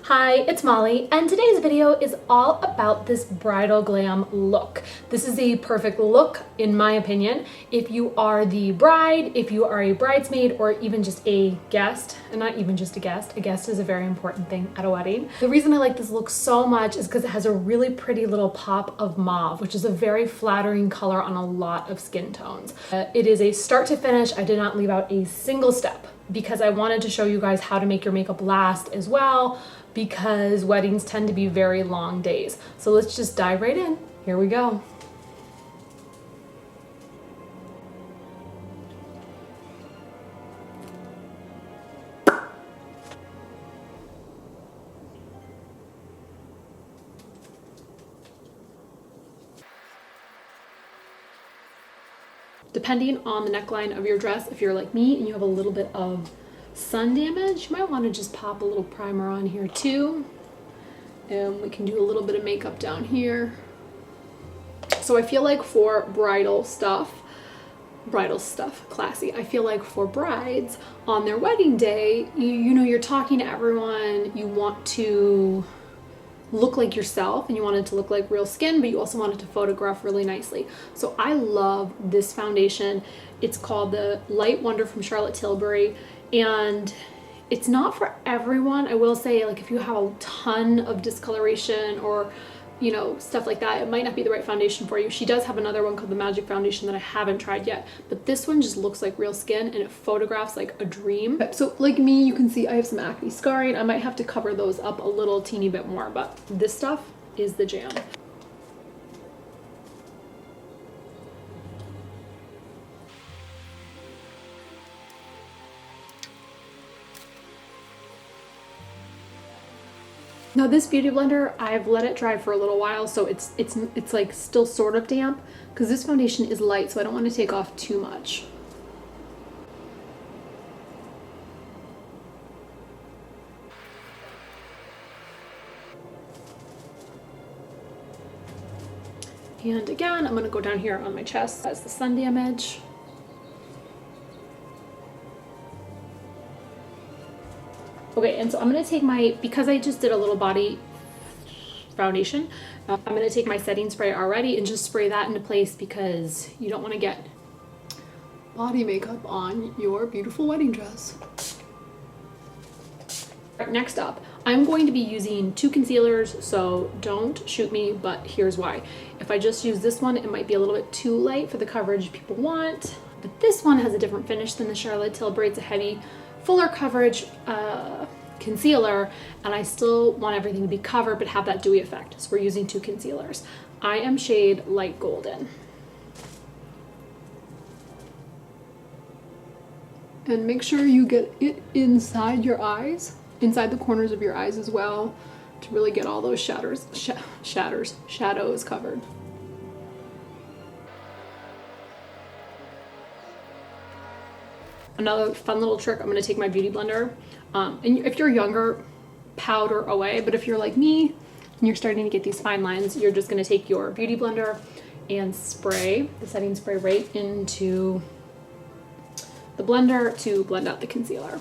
Hi, it's Molly, and today's video is all about this bridal glam look. This is a perfect look, in my opinion, if you are the bride, if you are a bridesmaid, or even just a guest, and not even just a guest is a very important thing at a wedding. The reason I like this look so much is because it has a really pretty little pop of mauve, which is a very flattering color on a lot of skin tones. It is a start to finish. I did not leave out a single step because I wanted to show you guys how to make your makeup last as well, because weddings tend to be very long days. So let's just dive right in. Here we go. Depending on the neckline of your dress, if you're like me and you have a little bit of sun damage, you might want to just pop a little primer on here too. And we can do a little bit of makeup down here. So I feel like for bridal stuff, classy. I feel like for brides on their wedding day, you know, you're talking to everyone, you want to look like yourself and you want it to look like real skin, but you also want it to photograph really nicely. So I love this foundation. It's called the Light Wonder from Charlotte Tilbury, and it's not for everyone. I will say, like, if you have a ton of discoloration or, you know, stuff like that, it might not be the right foundation for you. She does have another one called the Magic Foundation that I haven't tried yet, but this one just looks like real skin and it photographs like a dream. So like me, you can see I have some acne scarring. I might have to cover those up a little teeny bit more, but this stuff is the jam. Now this beauty blender, I've let it dry for a little while, so it's like still sort of damp because this foundation is light, so I don't want to take off too much. And again, I'm going to go down here on my chest as the sun damage. Okay, and so I'm going to take my, because I just did a little body foundation, I'm going to take my setting spray already and just spray that into place because you don't want to get body makeup on your beautiful wedding dress. Next up, I'm going to be using two concealers, so don't shoot me, but here's why. If I just use this one, it might be a little bit too light for the coverage people want, but this one has a different finish than the Charlotte Tilbury. It's a heavy, fuller coverage concealer, and I still want everything to be covered but have that dewy effect, so we're using two concealers. I am shade Light Golden. And make sure you get it inside your eyes, inside the corners of your eyes as well, to really get all those shadows covered. Another fun little trick, I'm going to take my beauty blender, and if you're younger, powder away, but if you're like me and you're starting to get these fine lines, you're just going to take your beauty blender and spray the setting spray right into the blender to blend out the concealer.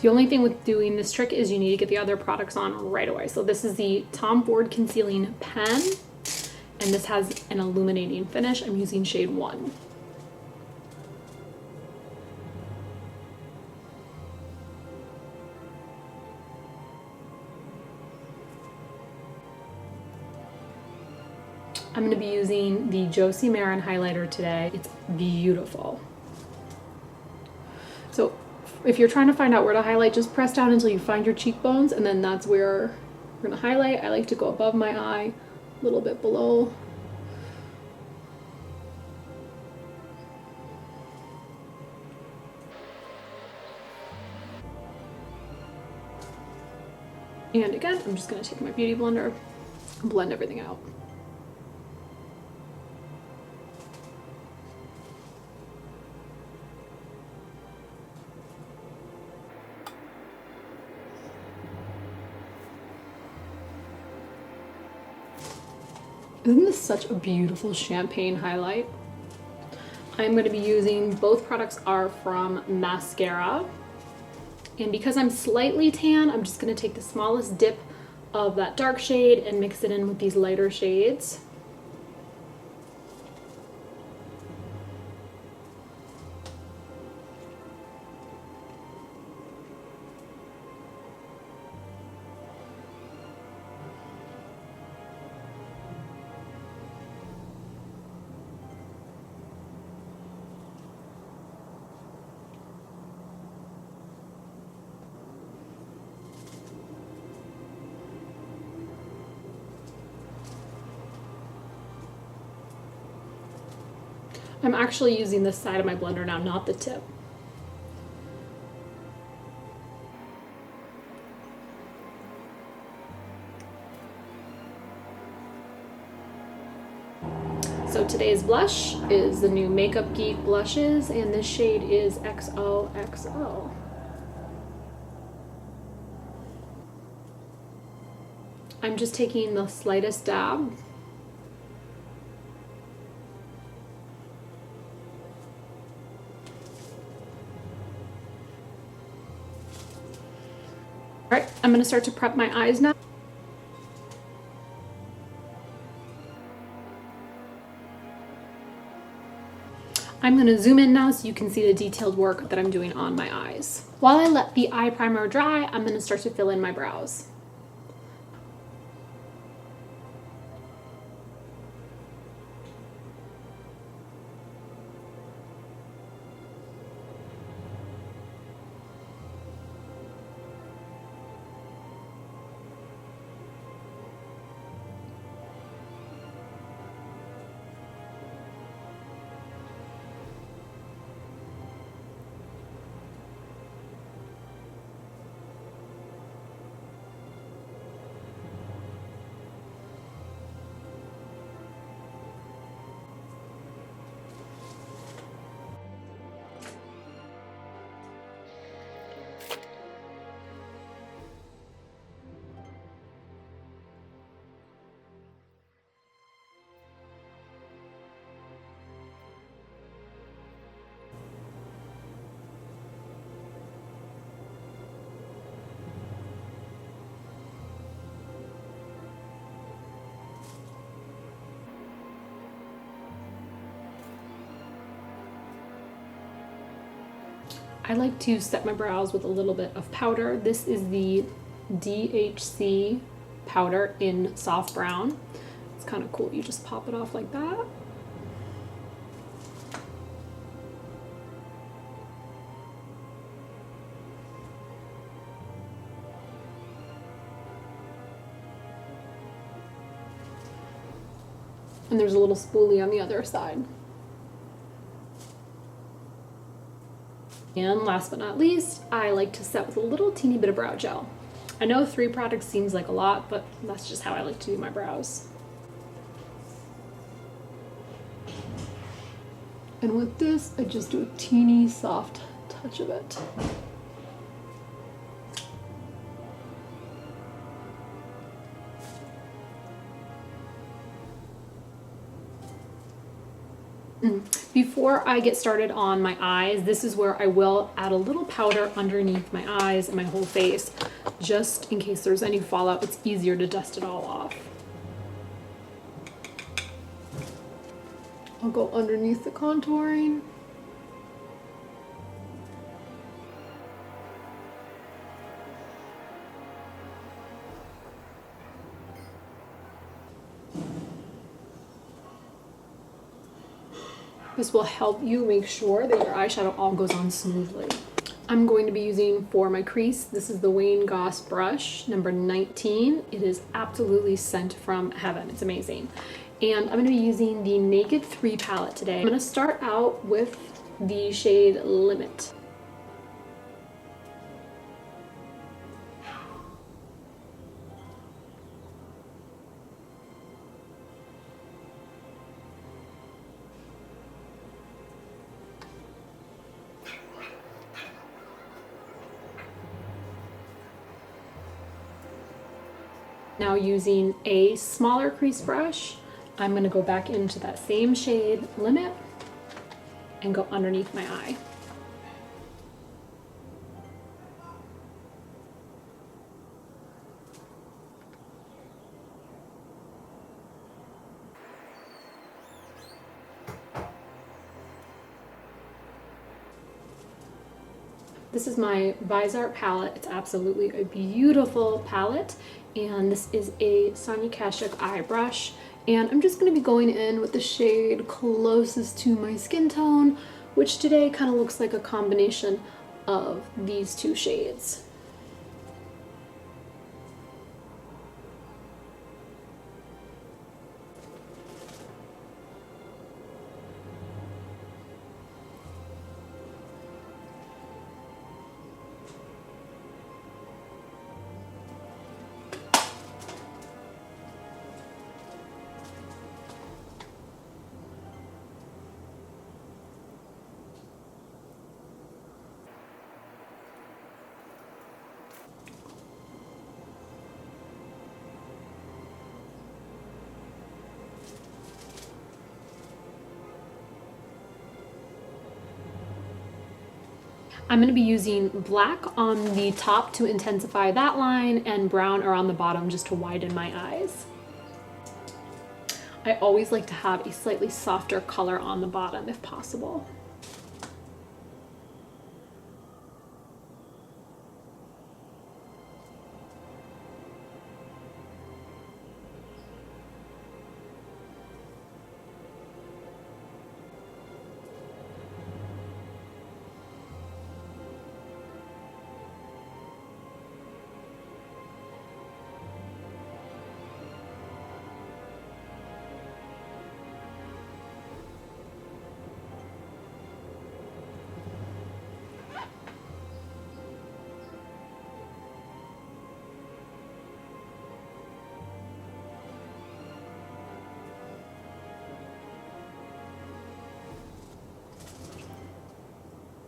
The only thing with doing this trick is you need to get the other products on right away. So this is the Tom Ford Concealing Pen, and this has an illuminating finish. I'm using shade 1. I'm going to be using the Josie Maran highlighter today. It's beautiful. So if you're trying to find out where to highlight, just press down until you find your cheekbones, and then that's where we're going to highlight. I like to go above my eye, a little bit below. And again, I'm just going to take my beauty blender and blend everything out. Isn't this such a beautiful champagne highlight? I'm going to be using, both products are from Mascara. And because I'm slightly tan, I'm just going to take the smallest dip of that dark shade and mix it in with these lighter shades. I'm actually using this side of my blender now, not the tip. So today's blush is the new Makeup Geek blushes, and this shade is XOXO. I'm just taking the slightest dab. All right, I'm gonna start to prep my eyes now. I'm gonna zoom in now so you can see the detailed work that I'm doing on my eyes. While I let the eye primer dry, I'm gonna start to fill in my brows. I like to set my brows with a little bit of powder. This is the DHC powder in soft brown. It's kind of cool. You just pop it off like that. And there's a little spoolie on the other side. And last but not least, I like to set with a little teeny bit of brow gel. I know 3 products seems like a lot, but that's just how I like to do my brows. And with this, I just do a teeny soft touch of it. Before I get started on my eyes, this is where I will add a little powder underneath my eyes and my whole face, just in case there's any fallout. It's easier to dust it all off. I'll go underneath the contouring. This will help you make sure that your eyeshadow all goes on smoothly. I'm going to be using, for my crease, this is the Wayne Goss brush, number 19. It is absolutely sent from heaven. It's amazing. And I'm going to be using the Naked 3 palette today. I'm going to start out with the shade Limit. Now using a smaller crease brush, I'm going to go back into that same shade Limit, and go underneath my eye. This is my Visart palette. It's absolutely a beautiful palette, and this is a Sonia Kashuk eye brush. And I'm just going to be going in with the shade closest to my skin tone, which today kind of looks like a combination of these two shades. I'm going to be using black on the top to intensify that line and brown around the bottom just to widen my eyes. I always like to have a slightly softer color on the bottom if possible.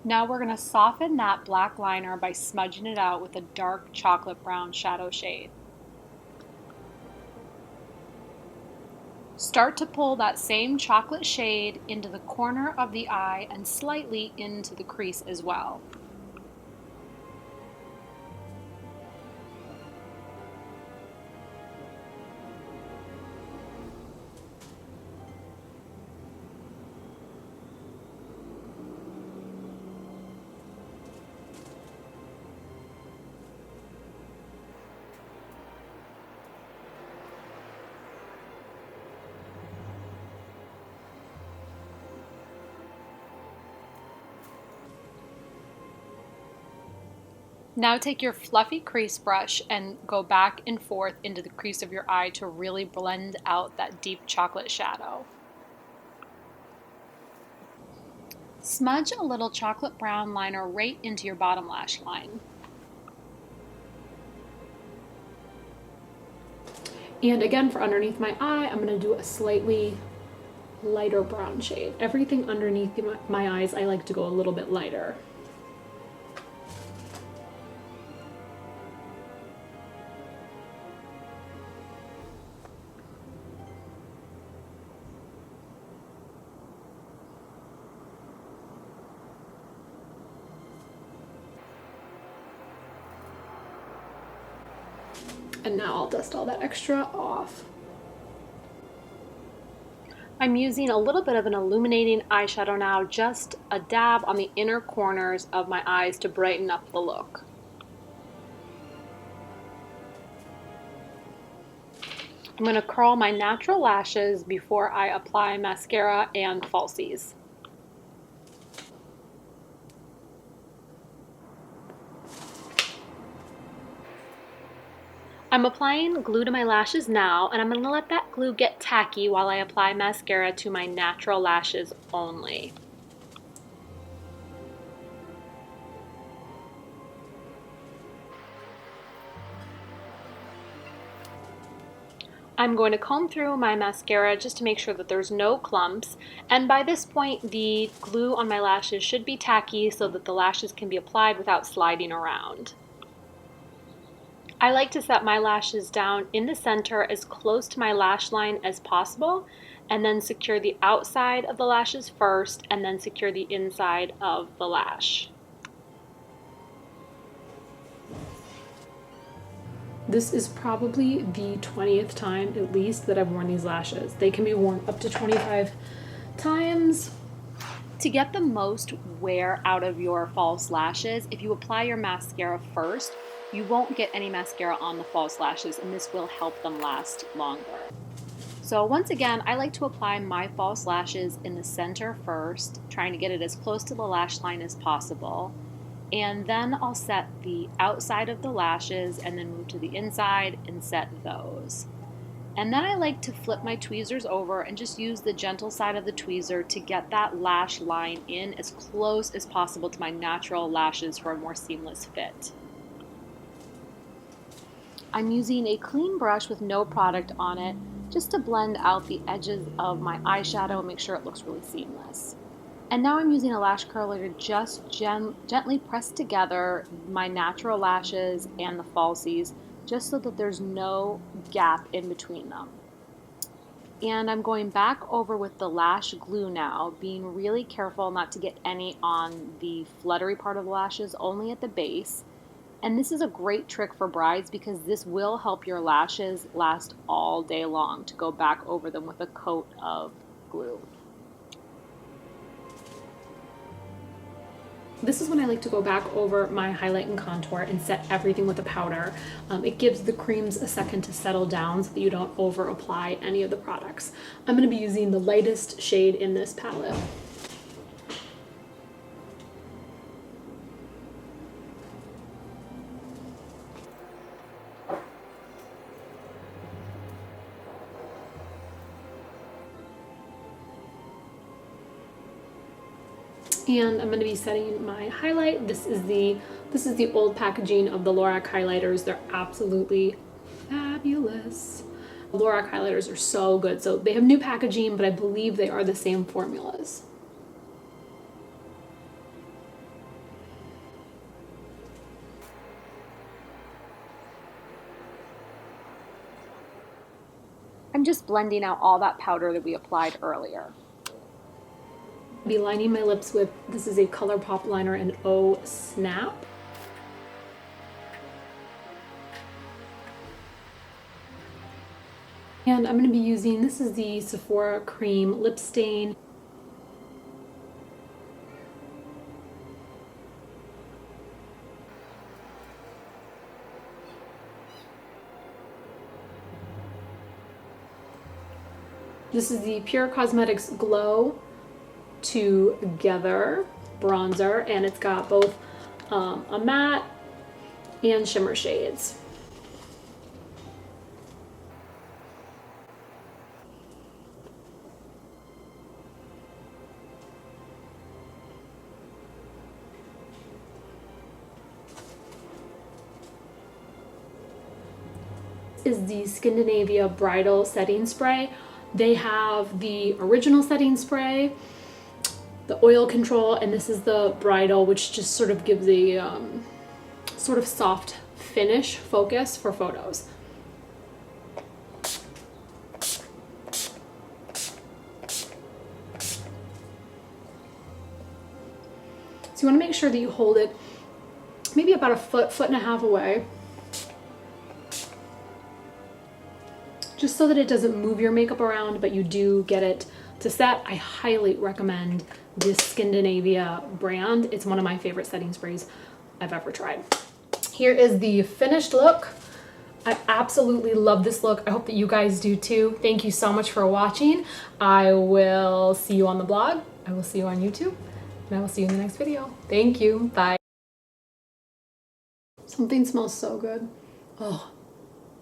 Now we're going to soften that black liner by smudging it out with a dark chocolate brown shadow shade. Start to pull that same chocolate shade into the corner of the eye and slightly into the crease as well. Now take your fluffy crease brush and go back and forth into the crease of your eye to really blend out that deep chocolate shadow. Smudge a little chocolate brown liner right into your bottom lash line. And again, for underneath my eye, I'm going to do a slightly lighter brown shade. Everything underneath my eyes, I like to go a little bit lighter. And now I'll dust all that extra off. I'm using a little bit of an illuminating eyeshadow now, just a dab on the inner corners of my eyes to brighten up the look. I'm going to curl my natural lashes before I apply mascara and falsies. I'm applying glue to my lashes now, and I'm going to let that glue get tacky while I apply mascara to my natural lashes only. I'm going to comb through my mascara just to make sure that there's no clumps, and by this point the glue on my lashes should be tacky so that the lashes can be applied without sliding around. I like to set my lashes down in the center as close to my lash line as possible, and then secure the outside of the lashes first, and then secure the inside of the lash. This is probably the 20th time at least that I've worn these lashes. They can be worn up to 25 times. To get the most wear out of your false lashes, if you apply your mascara first, you won't get any mascara on the false lashes, and this will help them last longer. So once again, I like to apply my false lashes in the center first, trying to get it as close to the lash line as possible. And then I'll set the outside of the lashes and then move to the inside and set those. And then I like to flip my tweezers over and just use the gentle side of the tweezer to get that lash line in as close as possible to my natural lashes for a more seamless fit. I'm using a clean brush with no product on it just to blend out the edges of my eyeshadow and make sure it looks really seamless. And now I'm using a lash curler to just gently press together my natural lashes and the falsies, just so that there's no gap in between them. And I'm going back over with the lash glue now, being really careful not to get any on the fluttery part of the lashes, only at the base. And this is a great trick for brides because this will help your lashes last all day long, to go back over them with a coat of glue. This is when I like to go back over my highlight and contour and set everything with a powder. It gives the creams a second to settle down so that you don't over apply any of the products. I'm going to be using the lightest shade in this palette. And I'm going to be setting my highlight. This is the old packaging of the Lorac highlighters. They're absolutely fabulous. Lorac highlighters are so good. So they have new packaging, but I believe they are the same formulas. I'm just blending out all that powder that we applied earlier. Be lining my lips with, this is a ColourPop liner in Oh Snap. And I'm going to be using, this is the Sephora Cream Lip Stain. This is the Pure Cosmetics Glow Together bronzer, and it's got both a matte and shimmer shades. This is the Scandinavia Bridal Setting Spray. They have the original setting spray, the oil control, and this is the Bridal, which just sort of gives a sort of soft finish focus for photos. So you want to make sure that you hold it maybe about a foot and a half away, just so that it doesn't move your makeup around, but you do get it to set. I highly recommend this Scandinavia brand. It's one of my favorite setting sprays I've ever tried. Here is the finished look. I absolutely love this look. I hope that you guys do too. Thank you so much for watching. I will see you on the blog. I will see you on YouTube, and I will see you in the next video. Thank you. Bye. Something smells so good. Oh,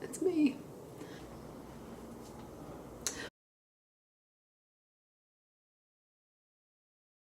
it's me.